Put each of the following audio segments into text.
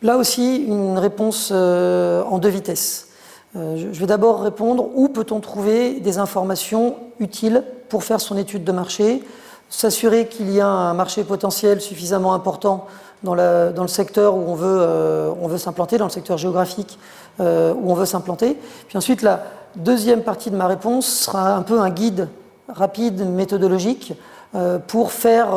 Là aussi, une réponse en deux vitesses. Je vais d'abord répondre où peut-on trouver des informations utiles pour faire son étude de marché, s'assurer qu'il y a un marché potentiel suffisamment important dans le secteur où on veut s'implanter, dans le secteur géographique où on veut s'implanter. Puis ensuite, la deuxième partie de ma réponse sera un peu un guide rapide, méthodologique, pour faire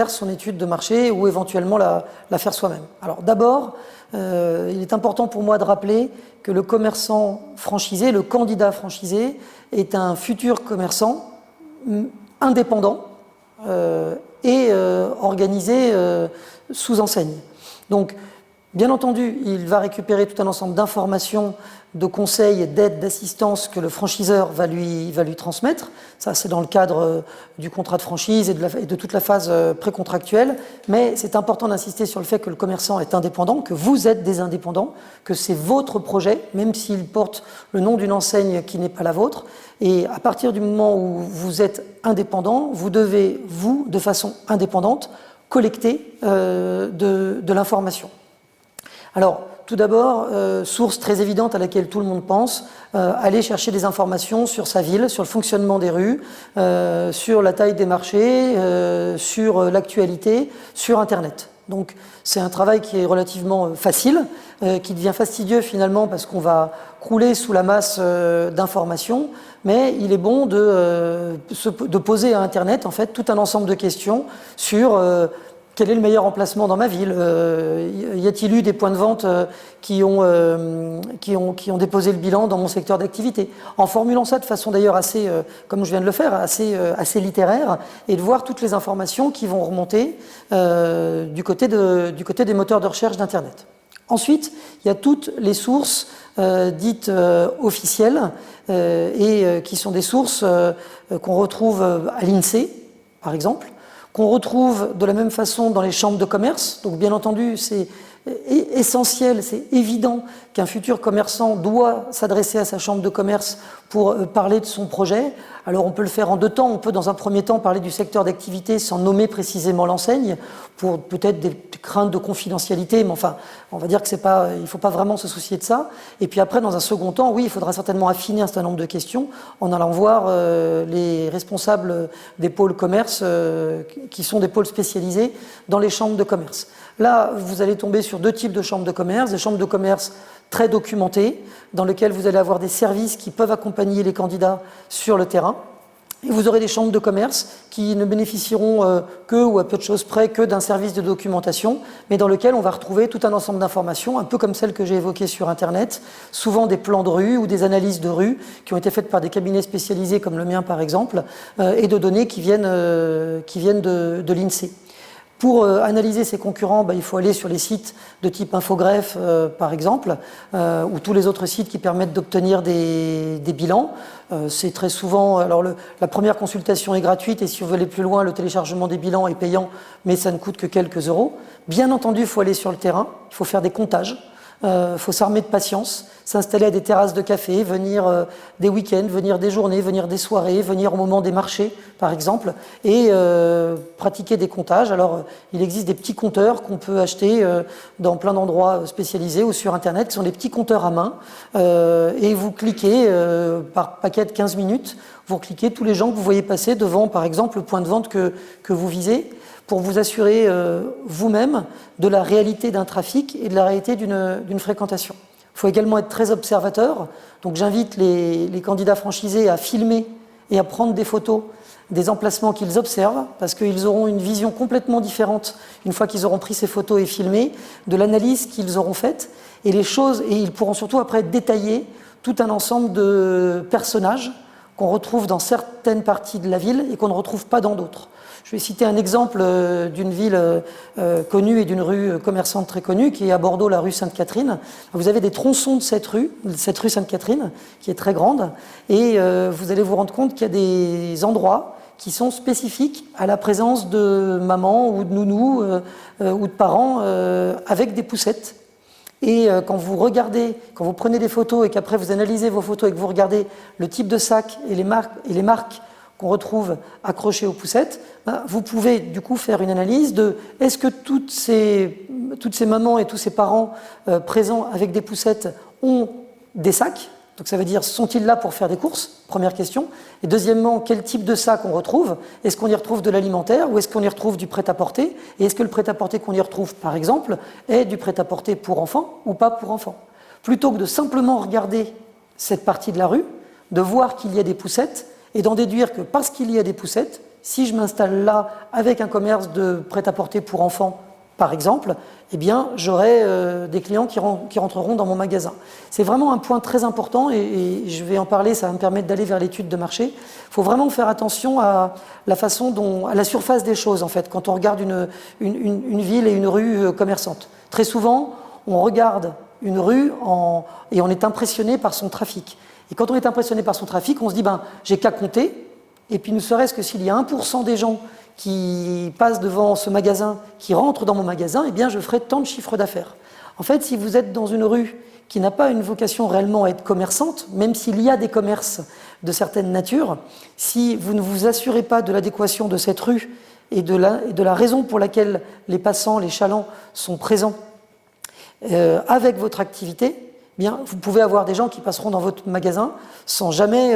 son étude de marché ou éventuellement la faire soi-même. Alors d'abord, il est important pour moi de rappeler que le commerçant franchisé, le candidat franchisé, est un futur commerçant indépendant et organisé sous enseigne. Donc, bien entendu, il va récupérer tout un ensemble d'informations, de conseils, d'aides, d'assistance que le franchiseur va lui transmettre. Ça, c'est dans le cadre du contrat de franchise et de toute la phase précontractuelle. Mais c'est important d'insister sur le fait que le commerçant est indépendant, que vous êtes des indépendants, que c'est votre projet, même s'il porte le nom d'une enseigne qui n'est pas la vôtre. Et à partir du moment où vous êtes indépendant, vous devez, vous, de façon indépendante, collecter de l'information. Alors, tout d'abord, source très évidente à laquelle tout le monde pense, aller chercher des informations sur sa ville, sur le fonctionnement des rues, sur la taille des marchés, sur l'actualité, sur Internet. Donc, c'est un travail qui est relativement facile, qui devient fastidieux finalement parce qu'on va crouler sous la masse d'informations, mais il est bon de poser à Internet en fait tout un ensemble de questions sur quel est le meilleur emplacement dans ma ville? Y a-t-il eu des points de vente qui ont déposé le bilan dans mon secteur d'activité? En formulant ça de façon d'ailleurs assez, comme je viens de le faire, assez littéraire, et de voir toutes les informations qui vont remonter du côté des moteurs de recherche d'Internet. Ensuite, il y a toutes les sources dites officielles et qui sont des sources qu'on retrouve à l'INSEE, par exemple, qu'on retrouve de la même façon dans les chambres de commerce. Donc bien entendu, c'est essentiel, c'est évident qu'un futur commerçant doit s'adresser à sa chambre de commerce pour parler de son projet. Alors on peut le faire en deux temps. On peut dans un premier temps parler du secteur d'activité sans nommer précisément l'enseigne, pour peut-être des craintes de confidentialité, mais enfin, on va dire que il ne faut pas vraiment se soucier de ça. Et puis après, dans un second temps, oui, il faudra certainement affiner un certain nombre de questions en allant voir les responsables des pôles commerce, qui sont des pôles spécialisés dans les chambres de commerce. Là, vous allez tomber sur deux types de chambres de commerce, des chambres de commerce très documentées, dans lesquelles vous allez avoir des services qui peuvent accompagner les candidats sur le terrain. Et vous aurez des chambres de commerce qui ne bénéficieront que, ou à peu de choses près, que d'un service de documentation, mais dans lequel on va retrouver tout un ensemble d'informations, un peu comme celles que j'ai évoquées sur Internet, souvent des plans de rue ou des analyses de rue qui ont été faites par des cabinets spécialisés comme le mien par exemple, et de données qui viennent de l'INSEE. Pour analyser ses concurrents, il faut aller sur les sites de type Infogreffe, par exemple, ou tous les autres sites qui permettent d'obtenir des bilans. C'est très souvent... Alors, la première consultation est gratuite et si vous voulez aller plus loin, le téléchargement des bilans est payant, mais ça ne coûte que quelques euros. Bien entendu, il faut aller sur le terrain, il faut faire des comptages. Il faut s'armer de patience, s'installer à des terrasses de café, venir des week-ends, venir des journées, venir des soirées, venir au moment des marchés, par exemple, et pratiquer des comptages. Alors, il existe des petits compteurs qu'on peut acheter dans plein d'endroits spécialisés ou sur Internet, qui sont des petits compteurs à main, et vous cliquez par paquet de 15 minutes, vous cliquez tous les gens que vous voyez passer devant, par exemple, le point de vente que vous visez, pour vous assurer vous-même de la réalité d'un trafic et de la réalité d'une fréquentation. Il faut également être très observateur, donc j'invite les candidats franchisés à filmer et à prendre des photos des emplacements qu'ils observent, parce qu'ils auront une vision complètement différente, une fois qu'ils auront pris ces photos et filmé, de l'analyse qu'ils auront faite, et ils pourront surtout après détailler tout un ensemble de personnages qu'on retrouve dans certaines parties de la ville et qu'on ne retrouve pas dans d'autres. Je vais citer un exemple d'une ville connue et d'une rue commerçante très connue, qui est à Bordeaux, la rue Sainte-Catherine. Vous avez des tronçons de cette rue Sainte-Catherine, qui est très grande, et vous allez vous rendre compte qu'il y a des endroits qui sont spécifiques à la présence de maman ou de nounou ou de parents avec des poussettes. Et quand vous prenez des photos et qu'après vous analysez vos photos et que vous regardez le type de sac et les marques qu'on retrouve accrochées aux poussettes, vous pouvez du coup faire une analyse de est-ce que toutes ces toutes ces mamans et tous ces parents présents avec des poussettes ont des sacs. Donc ça veut dire, sont-ils là pour faire des courses? Première question. Et deuxièmement, quel type de sac on retrouve? Est-ce qu'on y retrouve de l'alimentaire ou est-ce qu'on y retrouve du prêt-à-porter? Et est-ce que le prêt-à-porter qu'on y retrouve, par exemple, est du prêt-à-porter pour enfants ou pas pour enfants? Plutôt que de simplement regarder cette partie de la rue, de voir qu'il y a des poussettes et d'en déduire que parce qu'il y a des poussettes, si je m'installe là avec un commerce de prêt-à-porter pour enfants, par exemple, eh bien, j'aurai des clients qui rentreront dans mon magasin. C'est vraiment un point très important et je vais en parler, ça va me permettre d'aller vers l'étude de marché. Il faut vraiment faire attention à la façon dont, à la surface des choses, en fait, quand on regarde une ville et une rue commerçante. Très souvent, on regarde une rue et on est impressionné par son trafic. Et quand on est impressionné par son trafic, on se dit, j'ai qu'à compter, et puis ne serait-ce que s'il y a 1% des gens qui passent devant ce magasin, qui rentrent dans mon magasin, eh bien je ferai tant de chiffre d'affaires. En fait, si vous êtes dans une rue qui n'a pas une vocation réellement à être commerçante, même s'il y a des commerces de certaines natures, si vous ne vous assurez pas de l'adéquation de cette rue et de la raison pour laquelle les passants, les chalands sont présents avec votre activité, bien, vous pouvez avoir des gens qui passeront dans votre magasin sans jamais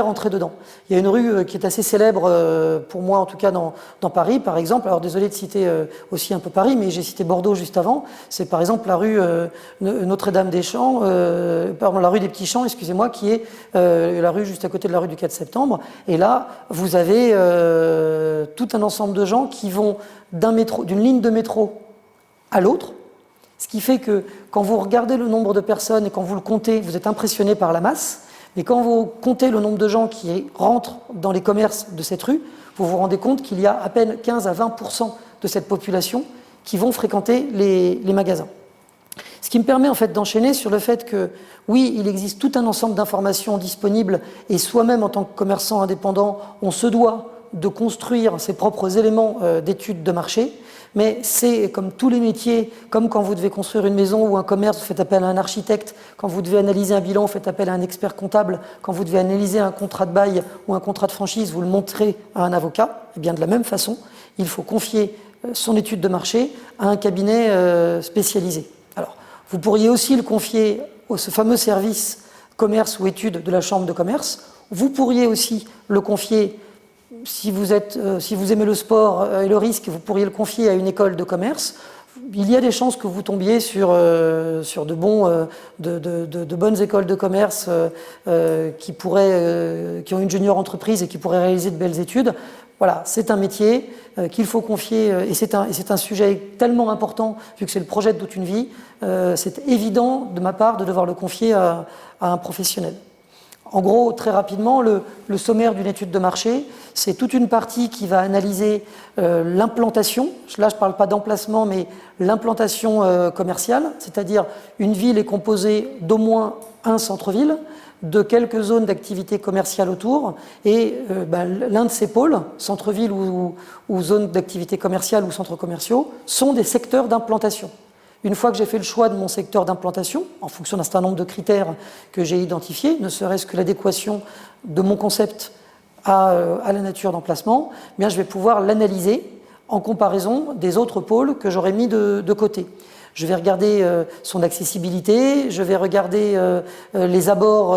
rentrer dedans. Il y a une rue qui est assez célèbre, pour moi en tout cas dans Paris par exemple, alors désolé de citer aussi un peu Paris, mais j'ai cité Bordeaux juste avant, c'est par exemple la rue Notre-Dame-des-Champs, pardon, la rue des Petits Champs, excusez-moi, qui est la rue juste à côté de la rue du 4 septembre, et là vous avez tout un ensemble de gens qui vont d'une ligne de métro à l'autre. Ce qui fait que quand vous regardez le nombre de personnes et quand vous le comptez, vous êtes impressionné par la masse. Mais quand vous comptez le nombre de gens qui rentrent dans les commerces de cette rue, vous vous rendez compte qu'il y a à peine 15 à 20% de cette population qui vont fréquenter les magasins. Ce qui me permet en fait d'enchaîner sur le fait que, oui, il existe tout un ensemble d'informations disponibles et soi-même en tant que commerçant indépendant, on se doit de construire ses propres éléments d'études de marché. Mais c'est comme tous les métiers, comme quand vous devez construire une maison ou un commerce, vous faites appel à un architecte, quand vous devez analyser un bilan, vous faites appel à un expert comptable, quand vous devez analyser un contrat de bail ou un contrat de franchise, vous le montrez à un avocat. Et bien de la même façon, il faut confier son étude de marché à un cabinet spécialisé. Alors, vous pourriez aussi le confier à ce fameux service commerce ou études de la chambre de commerce. Vous pourriez aussi le confier si vous aimez le sport et le risque, vous pourriez le confier à une école de commerce. Il y a des chances que vous tombiez sur de bonnes écoles de commerce qui ont une junior entreprise et qui pourraient réaliser de belles études. Voilà, c'est un métier qu'il faut confier et c'est un sujet tellement important vu que c'est le projet de toute une vie. C'est évident de ma part de devoir le confier à un professionnel. En gros, très rapidement, le sommaire d'une étude de marché, c'est toute une partie qui va analyser l'implantation. Là, je ne parle pas d'emplacement, mais l'implantation commerciale, c'est-à-dire une ville est composée d'au moins un centre-ville, de quelques zones d'activité commerciale autour, et l'un de ces pôles, centre-ville ou zone d'activité commerciale ou centres commerciaux, sont des secteurs d'implantation. Une fois que j'ai fait le choix de mon secteur d'implantation, en fonction d'un certain nombre de critères que j'ai identifiés, ne serait-ce que l'adéquation de mon concept à la nature d'emplacement, eh bien je vais pouvoir l'analyser en comparaison des autres pôles que j'aurais mis de côté. Je vais regarder son accessibilité, je vais regarder les abords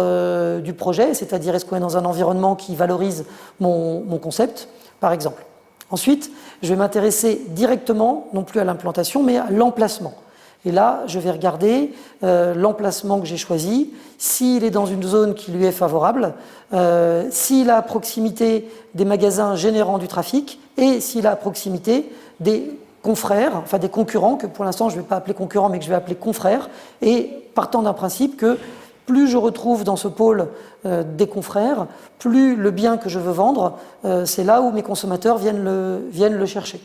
du projet, c'est-à-dire est-ce qu'on est dans un environnement qui valorise mon concept, par exemple. Ensuite, je vais m'intéresser directement, non plus à l'implantation, mais à l'emplacement. Et là, je vais regarder l'emplacement que j'ai choisi, s'il est dans une zone qui lui est favorable, s'il a à proximité des magasins générant du trafic et s'il a à proximité des confrères, enfin des concurrents, que pour l'instant je ne vais pas appeler concurrents, mais que je vais appeler confrères, et partant d'un principe que plus je retrouve dans ce pôle des confrères, plus le bien que je veux vendre, c'est là où mes consommateurs viennent le chercher.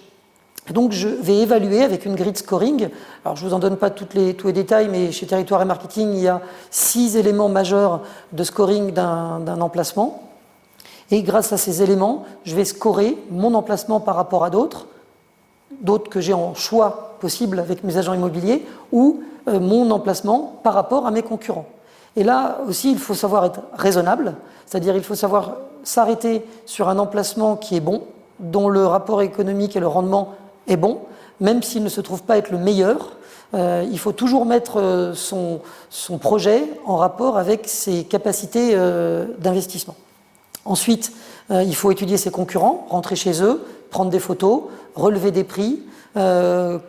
Donc je vais évaluer avec une grille de scoring. Alors je ne vous en donne pas tous les détails, mais chez Territoire et Marketing, il y a 6 éléments majeurs de scoring d'un emplacement. Et grâce à ces éléments, je vais scorer mon emplacement par rapport à d'autres que j'ai en choix possible avec mes agents immobiliers, ou mon emplacement par rapport à mes concurrents. Et là aussi, il faut savoir être raisonnable, c'est-à-dire il faut savoir s'arrêter sur un emplacement qui est bon, dont le rapport économique et le rendement est bon, même s'il ne se trouve pas être le meilleur, il faut toujours mettre son projet en rapport avec ses capacités d'investissement. Ensuite, il faut étudier ses concurrents, rentrer chez eux, prendre des photos, relever des prix,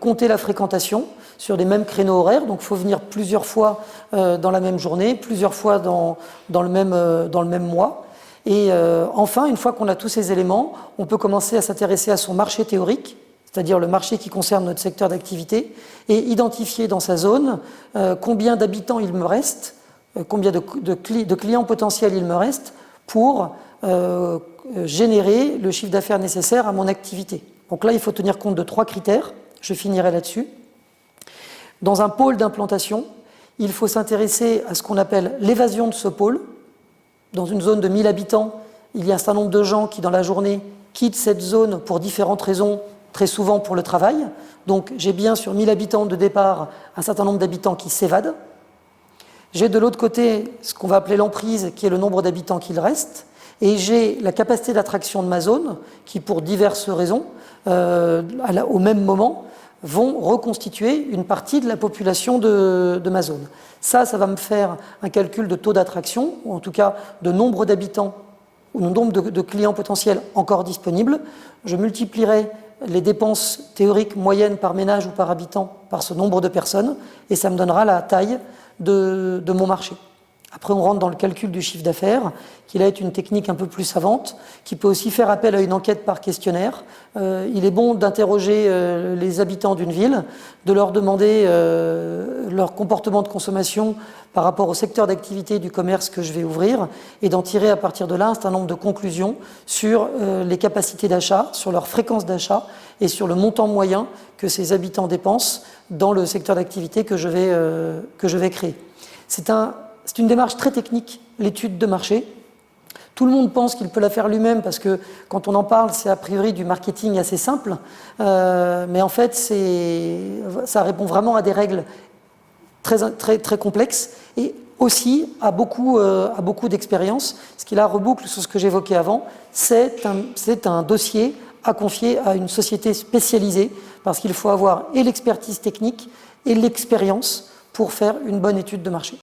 compter la fréquentation sur les mêmes créneaux horaires. Donc il faut venir plusieurs fois dans la même journée, plusieurs fois dans le même mois. Et enfin, une fois qu'on a tous ces éléments, on peut commencer à s'intéresser à son marché théorique, c'est-à-dire le marché qui concerne notre secteur d'activité, et identifier dans sa zone combien d'habitants il me reste, combien de clients potentiels il me reste pour générer le chiffre d'affaires nécessaire à mon activité. Donc là, il faut tenir compte de 3 critères, je finirai là-dessus. Dans un pôle d'implantation, il faut s'intéresser à ce qu'on appelle l'évasion de ce pôle. Dans une zone de 1000 habitants, il y a un certain nombre de gens qui, dans la journée, quittent cette zone pour différentes raisons, très souvent pour le travail. Donc j'ai bien sur 1000 habitants de départ un certain nombre d'habitants qui s'évadent. J'ai de l'autre côté ce qu'on va appeler l'emprise, qui est le nombre d'habitants qu'il reste. Et j'ai la capacité d'attraction de ma zone, qui pour diverses raisons, au même moment, vont reconstituer une partie de la population de ma zone. Ça va me faire un calcul de taux d'attraction, ou en tout cas de nombre d'habitants, ou de nombre de clients potentiels encore disponibles. Je multiplierai les dépenses théoriques moyennes par ménage ou par habitant par ce nombre de personnes, et ça me donnera la taille de mon marché. Après, on rentre dans le calcul du chiffre d'affaires, qui là est une technique un peu plus savante, qui peut aussi faire appel à une enquête par questionnaire. Il est bon d'interroger les habitants d'une ville, de leur demander leur comportement de consommation par rapport au secteur d'activité du commerce que je vais ouvrir, et d'en tirer à partir de là un certain nombre de conclusions sur les capacités d'achat, sur leur fréquence d'achat et sur le montant moyen que ces habitants dépensent dans le secteur d'activité que je vais créer. C'est une démarche très technique, l'étude de marché. Tout le monde pense qu'il peut la faire lui-même parce que quand on en parle, c'est a priori du marketing assez simple. Mais en fait, ça répond vraiment à des règles très complexes et aussi à beaucoup d'expérience. Ce qui là reboucle sur ce que j'évoquais avant, c'est un dossier à confier à une société spécialisée parce qu'il faut avoir et l'expertise technique et l'expérience pour faire une bonne étude de marché.